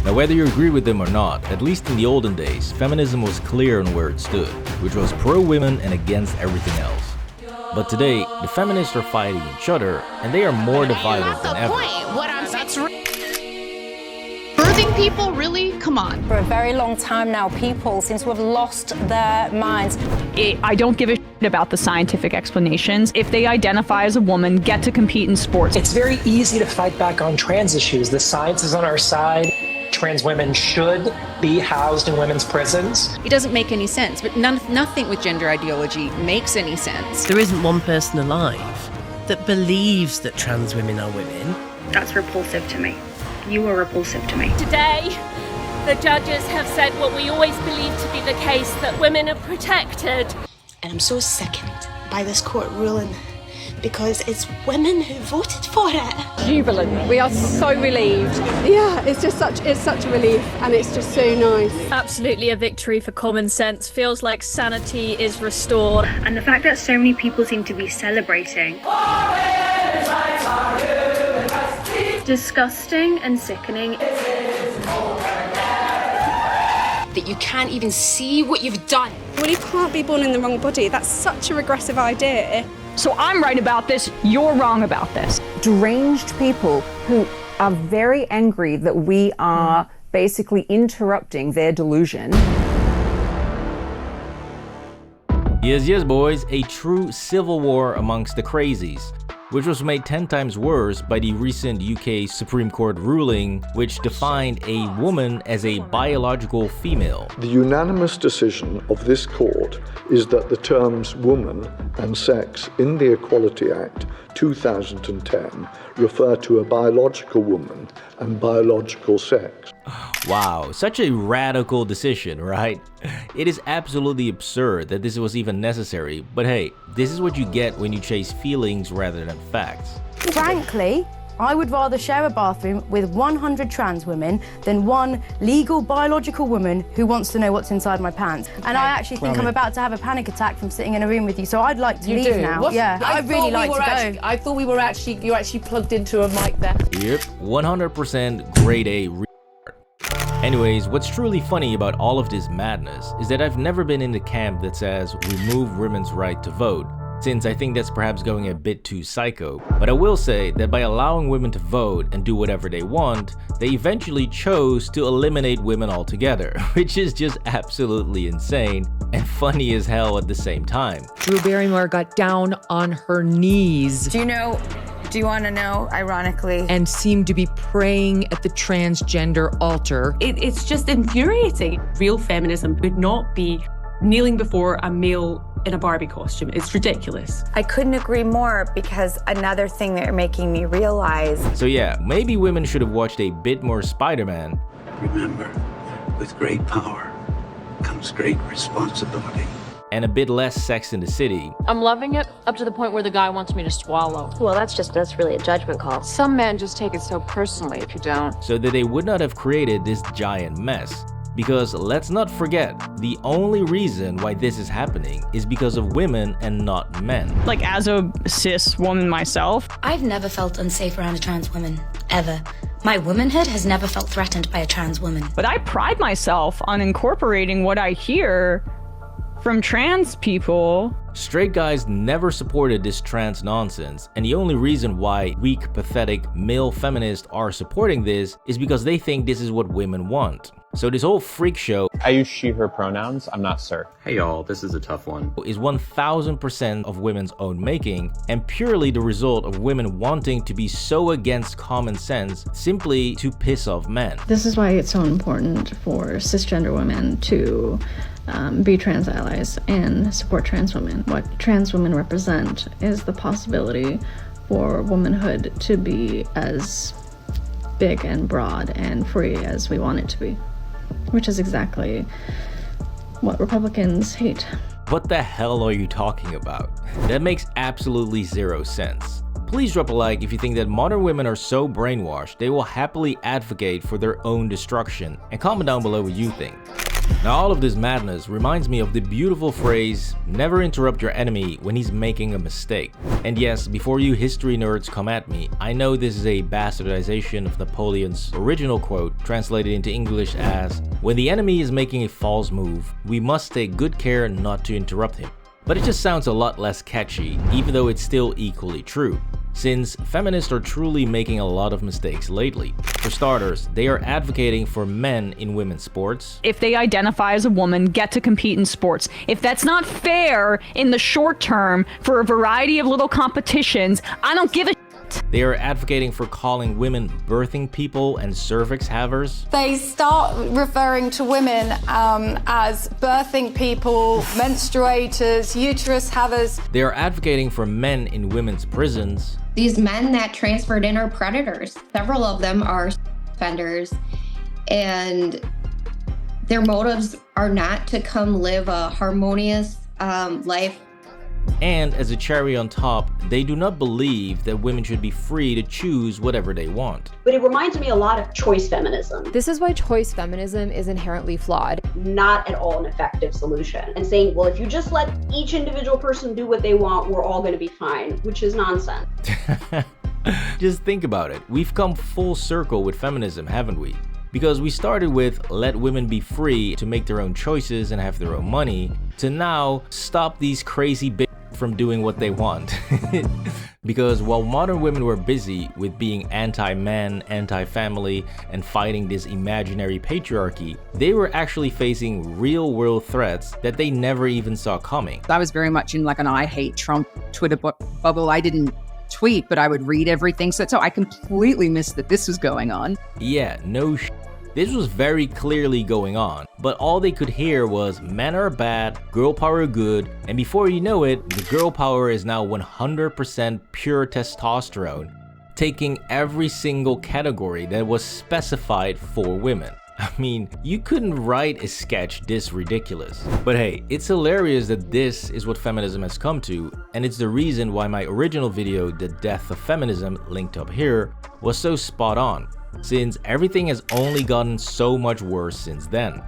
Now, whether you agree with them or not, at least in the olden days, feminism was clear on where it stood, which was pro-women and against everything else. But today, the feminists are fighting each other, and they are more divided than ever. Birthing people, really? Come on. For a very long time now, people seem to have lost their minds. I don't give a shit about the scientific explanations. If they identify as a woman, get to compete in sports. It's very easy to fight back on trans issues. The science is on our side. Trans women should be housed in women's prisons. It doesn't make any sense, but nothing with gender ideology makes any sense. There isn't one person alive that believes that trans women are women. That's repulsive to me. You are repulsive to me. Today, the judges have said what we always believed to be the case, that women are protected. And I'm so sickened by this court ruling because it's women who voted for it. Jubilant. We are so relieved. Yeah, it's such a relief, and it's just so nice. Absolutely a victory for common sense. Feels like sanity is restored. And the fact that so many people seem to be celebrating. Disgusting and sickening. That you can't even see what you've done. Well, you can't be born in the wrong body. That's such a regressive idea. So I'm right about this, you're wrong about this. Deranged people who are very angry that we are basically interrupting their delusion. Yes, boys, a true civil war amongst the crazies, which was made 10 times worse by the recent UK Supreme Court ruling, which defined a woman as a biological female. The unanimous decision of this court is that the terms woman and sex in the Equality Act 2010 refer to a biological woman and biological sex. Wow, such a radical decision, right? It is absolutely absurd that this was even necessary, but hey, this is what you get when you chase feelings rather than facts. Frankly, I would rather share a bathroom with 100 trans women than one legal biological woman who wants to know what's inside my pants. And I actually think I'm about to have a panic attack from sitting in a room with you, so I'd like to leave now. Yeah, I'd really like to go. I thought you actually plugged into a mic there. Yep, 100% grade A. Anyways, what's truly funny about all of this madness is that I've never been in the camp that says remove women's right to vote, since I think that's perhaps going a bit too psycho. But I will say that by allowing women to vote and do whatever they want, they eventually chose to eliminate women altogether, which is just absolutely insane and funny as hell at the same time. Drew Barrymore got down on her knees. Do you want to know, ironically? And seemed to be praying at the transgender altar. It's just infuriating. Real feminism would not be kneeling before a male in a Barbie costume. It's ridiculous. I couldn't agree more, because another thing that you're making me realize. So yeah, maybe women should have watched a bit more Spider-Man. Remember, with great power comes great responsibility. And a bit less Sex in the City. I'm loving it up to the point where the guy wants me to swallow. Well, that's really a judgment call. Some men just take it so personally if you don't. So that they would not have created this giant mess. Because let's not forget, the only reason why this is happening is because of women and not men. Like, as a cis woman myself, I've never felt unsafe around a trans woman, ever. My womanhood has never felt threatened by a trans woman. But I pride myself on incorporating what I hear from trans people. Straight guys never supported this trans nonsense, and the only reason why weak, pathetic male feminists are supporting this is because they think this is what women want. So this whole freak show, I use she, her pronouns, I'm not sir. Hey y'all, this is a tough one. Is 1000% of women's own making, and purely the result of women wanting to be so against common sense simply to piss off men. This is why it's so important for cisgender women to be trans allies and support trans women. What trans women represent is the possibility for womanhood to be as big and broad and free as we want it to be, which is exactly what Republicans hate. What the hell are you talking about? That makes absolutely zero sense. Please drop a like if you think that modern women are so brainwashed they will happily advocate for their own destruction, and comment down below what you think. Now all of this madness reminds me of the beautiful phrase, never interrupt your enemy when he's making a mistake. And yes, before you history nerds come at me, I know this is a bastardization of Napoleon's original quote, translated into English as, when the enemy is making a false move, we must take good care not to interrupt him. But it just sounds a lot less catchy, even though it's still equally true, since feminists are truly making a lot of mistakes lately. For starters, they are advocating for men in women's sports. If they identify as a woman, get to compete in sports. If that's not fair in the short term for a variety of little competitions, I don't give a shit. They are advocating for calling women birthing people and cervix havers. They start referring to women as birthing people, menstruators, uterus havers. They are advocating for men in women's prisons. These men that transferred in are predators. Several of them are offenders, and their motives are not to come live a harmonious life. And as a cherry on top, they do not believe that women should be free to choose whatever they want. But it reminds me a lot of choice feminism. This is why choice feminism is inherently flawed. Not at all an effective solution. And saying, well, if you just let each individual person do what they want, we're all going to be fine, which is nonsense. Just think about it. We've come full circle with feminism, haven't we? Because we started with let women be free to make their own choices and have their own money, to now stop these crazy bitches from doing what they want. Because while modern women were busy with being anti-man, anti-family, and fighting this imaginary patriarchy, they were actually facing real-world threats that they never even saw coming. I was very much in like an I hate Trump Twitter bubble. I didn't tweet, but I would read everything. So I completely missed that this was going on. Yeah, no sh**. This was very clearly going on, but all they could hear was men are bad, girl power good, and before you know it, the girl power is now 100% pure testosterone, taking every single category that was specified for women. I mean, you couldn't write a sketch this ridiculous. But hey, it's hilarious that this is what feminism has come to, and it's the reason why my original video, The Death of Feminism, linked up here, was so spot on, since everything has only gotten so much worse since then.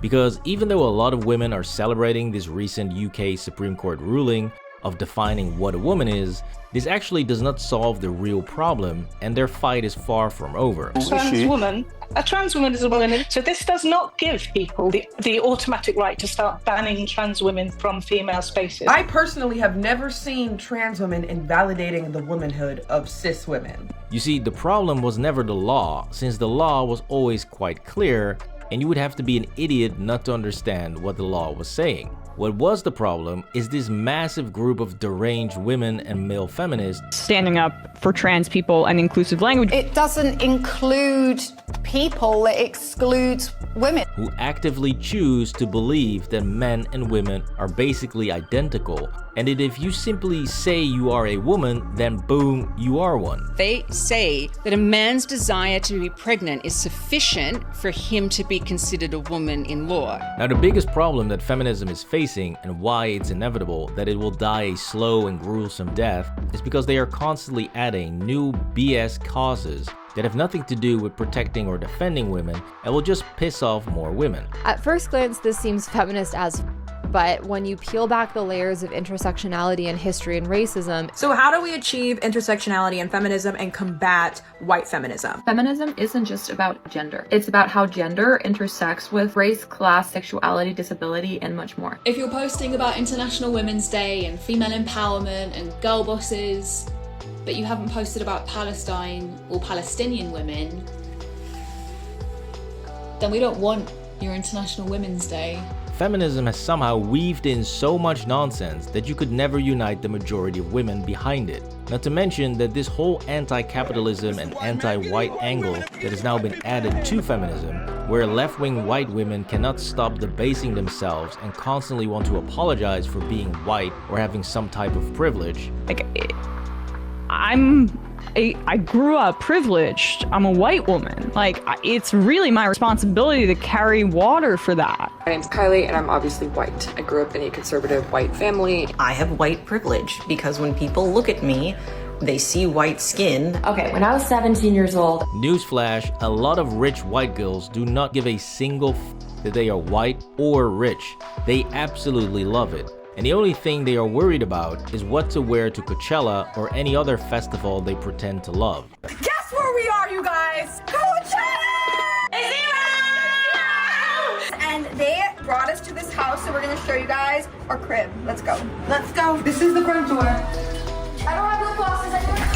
Because even though a lot of women are celebrating this recent UK Supreme Court ruling of defining what a woman is, this actually does not solve the real problem, and their fight is far from over. A trans woman is a woman, so this does not give people the automatic right to start banning trans women from female spaces. I personally have never seen trans women invalidating the womanhood of cis women. You see, the problem was never the law, since the law was always quite clear, and you would have to be an idiot not to understand what the law was saying. What was the problem is this massive group of deranged women and male feminists standing up for trans people and inclusive language. It doesn't include people, it excludes women. Who actively choose to believe that men and women are basically identical, and that if you simply say you are a woman, then boom, you are one. They say that a man's desire to be pregnant is sufficient for him to be considered a woman in law. Now, the biggest problem that feminism is facing, and why it's inevitable that it will die a slow and gruesome death, is because they are constantly adding new BS causes that have nothing to do with protecting or defending women and will just piss off more women. At first glance, this seems feminist as but when you peel back the layers of intersectionality and history and racism. So how do we achieve intersectionality and feminism and combat white feminism? Feminism isn't just about gender. It's about how gender intersects with race, class, sexuality, disability, and much more. If you're posting about International Women's Day and female empowerment and girl bosses, but you haven't posted about Palestine or Palestinian women, then we don't want your International Women's Day. Feminism has somehow weaved in so much nonsense that you could never unite the majority of women behind it. Not to mention that this whole anti-capitalism and anti-white angle that has now been added to feminism, where left-wing white women cannot stop debasing themselves and constantly want to apologize for being white or having some type of privilege. Like, I grew up privileged. I'm a white woman. Like, it's really my responsibility to carry water for that. My name's Kylie, and I'm obviously white. I grew up in a conservative white family. I have white privilege because when people look at me, they see white skin. Okay, when I was 17 years old. Newsflash, a lot of rich white girls do not give a single that they are white or rich. They absolutely love it. And the only thing they are worried about is what to wear to Coachella or any other festival they pretend to love. Guess where we are, you guys? Coachella! It's here! And they brought us to this house, so we're gonna show you guys our crib. Let's go. Let's go. This is the front door. I don't have lip glosses anymore.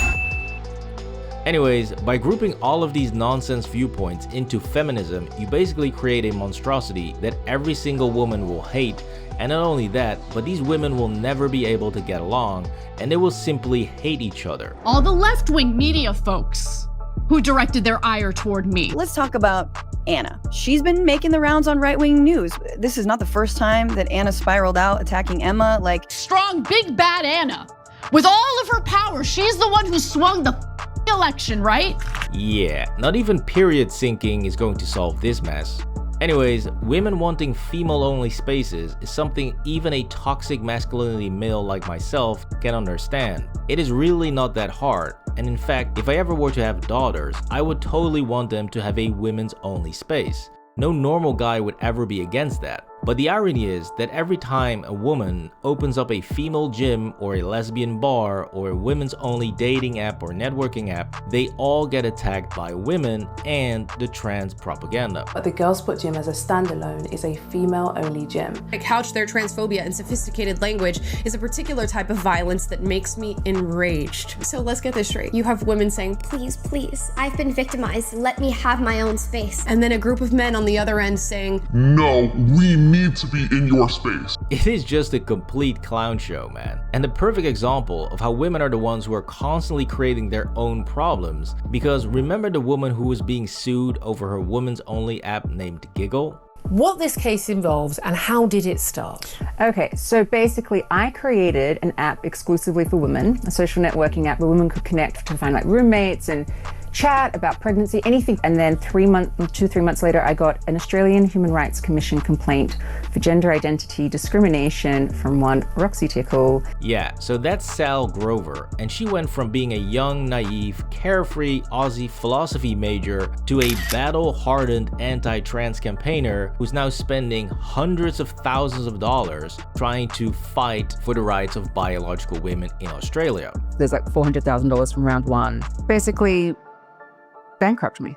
Anyways, by grouping all of these nonsense viewpoints into feminism, you basically create a monstrosity that every single woman will hate, and not only that, but these women will never be able to get along, and they will simply hate each other. All the left-wing media folks who directed their ire toward me. Let's talk about Anna. She's been making the rounds on right-wing news. This is not the first time that Anna spiraled out attacking Emma, like... Strong, big, bad Anna. With all of her power, she's the one who swung the election, right? Yeah, not even period syncing is going to solve this mess. Anyways, women wanting female-only spaces is something even a toxic masculinity male like myself can understand. It is really not that hard, and in fact, if I ever were to have daughters, I would totally want them to have a women's-only space. No normal guy would ever be against that. But the irony is that every time a woman opens up a female gym or a lesbian bar or a women's only dating app or networking app, they all get attacked by women and the trans propaganda. The Girls Spot Gym as a standalone is a female-only gym. Couch their transphobia and sophisticated language is a particular type of violence that makes me enraged. So let's get this straight. You have women saying, please, please, I've been victimized, let me have my own space. And then a group of men on the other end saying, no, we need to be in your space. It is just a complete clown show, man. And the perfect example of how women are the ones who are constantly creating their own problems, because remember the woman who was being sued over her women's only app named Giggle? What this case involves and how did it start? Okay, so basically I created an app exclusively for women, a social networking app where women could connect to find like roommates and chat about pregnancy, anything. And then 3 months later, I got an Australian Human Rights Commission complaint for gender identity discrimination from one Roxy Tickle. Yeah, so that's Sal Grover, and she went from being a young, naive, carefree Aussie philosophy major to a battle-hardened anti-trans campaigner who's now spending hundreds of thousands of dollars trying to fight for the rights of biological women in Australia. There's like $400,000 from round one. Basically, bankrupt me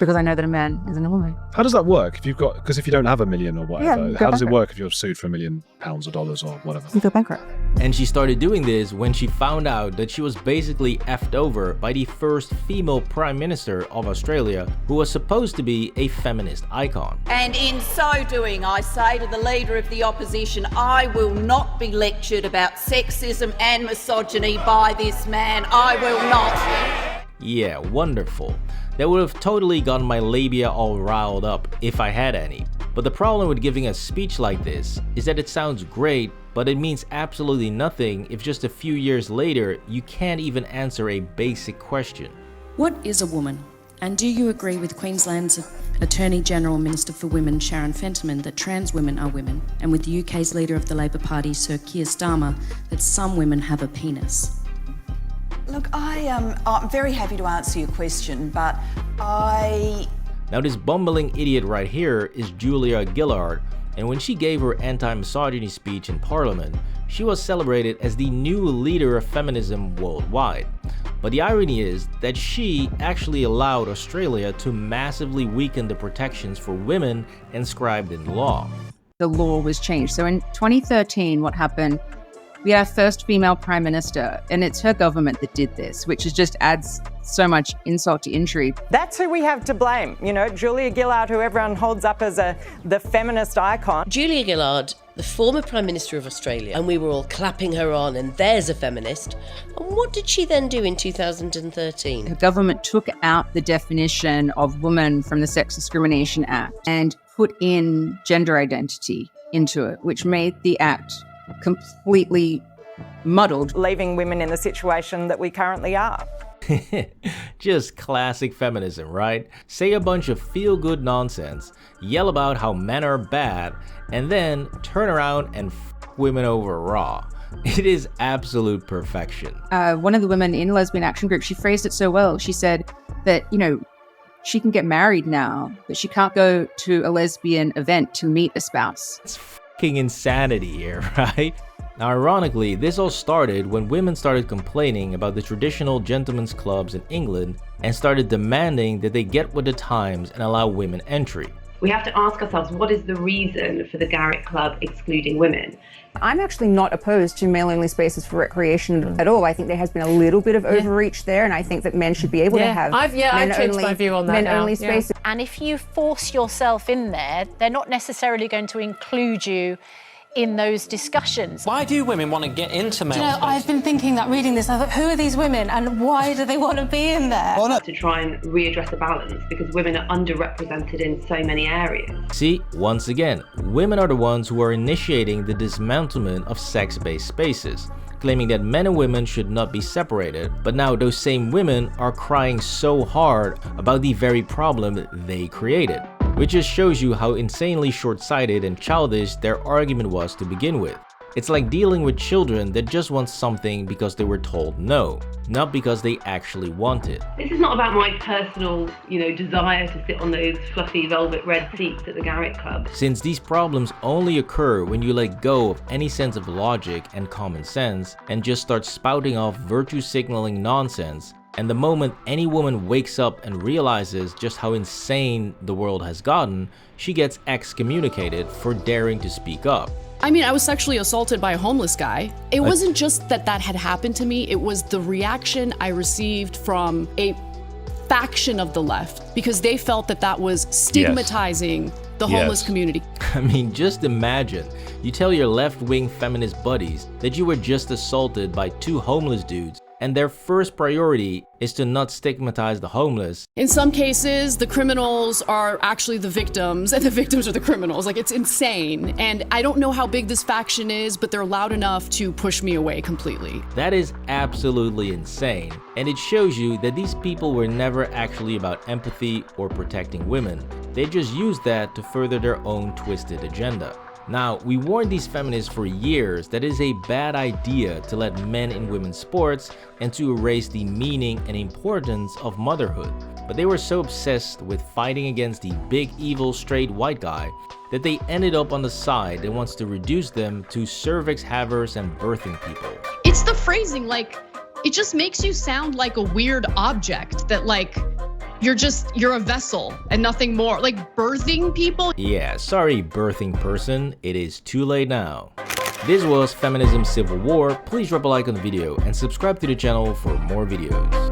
because I know that a man isn't a woman. How does that work? Because if you don't have $1 million or whatever, how does it bankrupt. work if you're sued for $1 million or dollars or whatever? You go bankrupt. And she started doing this when she found out that she was basically effed over by the first female Prime Minister of Australia, who was supposed to be a feminist icon. And in so doing, I say to the Leader of the Opposition, I will not be lectured about sexism and misogyny by this man. I will not. Yeah, wonderful. That would have totally gotten my labia all riled up if I had any. But the problem with giving a speech like this is that it sounds great, but it means absolutely nothing if just a few years later you can't even answer a basic question. What is a woman? And do you agree with Queensland's Attorney General Minister for Women, Sharon Fentiman, that trans women are women, and with the UK's leader of the Labor Party, Sir Keir Starmer, that some women have a penis? Look, I'm very happy to answer your question, but Now this bumbling idiot right here is Julia Gillard, and when she gave her anti-misogyny speech in Parliament, she was celebrated as the new leader of feminism worldwide. But the irony is that she actually allowed Australia to massively weaken the protections for women inscribed in law. The law was changed. So in 2013, what happened? We had our first female prime minister, and it's her government that did this, which just adds so much insult to injury. That's who we have to blame. You know, Julia Gillard, who everyone holds up as the feminist icon. Julia Gillard, the former Prime Minister of Australia, and we were all clapping her on, and there's a feminist. And what did she then do in 2013? Her government took out the definition of woman from the Sex Discrimination Act and put in gender identity into it, which made the act completely muddled, leaving women in the situation that we currently are. Just classic feminism, right? Say a bunch of feel-good nonsense, yell about how men are bad, and then turn around and f women over raw. It is absolute perfection. One of the women in Lesbian Action Group, she phrased it so well. She said that, you know, she can get married now, but she can't go to a lesbian event to meet a spouse. It's fucking insanity here, right? Now, ironically, this all started when women started complaining about the traditional gentlemen's clubs in England and started demanding that they get with the times and allow women entry. We have to ask ourselves, what is the reason for the Garrick Club excluding women? I'm actually not opposed to male-only spaces for recreation at all. I think there has been a little bit of overreach there, and I think that men should be able to have I've changed my view on that men-only spaces. And if you force yourself in there, they're not necessarily going to include you in those discussions. Why do women want to get into male spaces? I've been thinking that reading this, I thought, who are these women and why do they want to be in there? To try and readdress a balance, because women are underrepresented in so many areas. See, once again, women are the ones who are initiating the dismantlement of sex-based spaces, claiming that men and women should not be separated, but now those same women are crying so hard about the very problem they created. Which just shows you how insanely short-sighted and childish their argument was to begin with. It's like dealing with children that just want something because they were told no, not because they actually want it. This is not about my personal, desire to sit on those fluffy velvet red seats at the Garrick Club. Since these problems only occur when you let go of any sense of logic and common sense and just start spouting off virtue signaling nonsense, and the moment any woman wakes up and realizes just how insane the world has gotten, she gets excommunicated for daring to speak up. I mean, I was sexually assaulted by a homeless guy. It wasn't just that had happened to me, it was the reaction I received from a faction of the left because they felt that was stigmatizing the homeless community. I mean, just imagine, you tell your left-wing feminist buddies that you were just assaulted by two homeless dudes, and their first priority is to not stigmatize the homeless. In some cases, the criminals are actually the victims, and the victims are the criminals. Like, it's insane. And I don't know how big this faction is, but they're loud enough to push me away completely. That is absolutely insane. And it shows you that these people were never actually about empathy or protecting women. They just used that to further their own twisted agenda. Now, we warned these feminists for years that it is a bad idea to let men in women's sports and to erase the meaning and importance of motherhood. But they were so obsessed with fighting against the big evil straight white guy that they ended up on the side that wants to reduce them to cervix havers and birthing people. It's the phrasing, it just makes you sound like a weird object that you're a vessel and nothing more. Like birthing people? Yeah, sorry birthing person, it is too late now. This was Feminism Civil War. Please drop a like on the video and subscribe to the channel for more videos.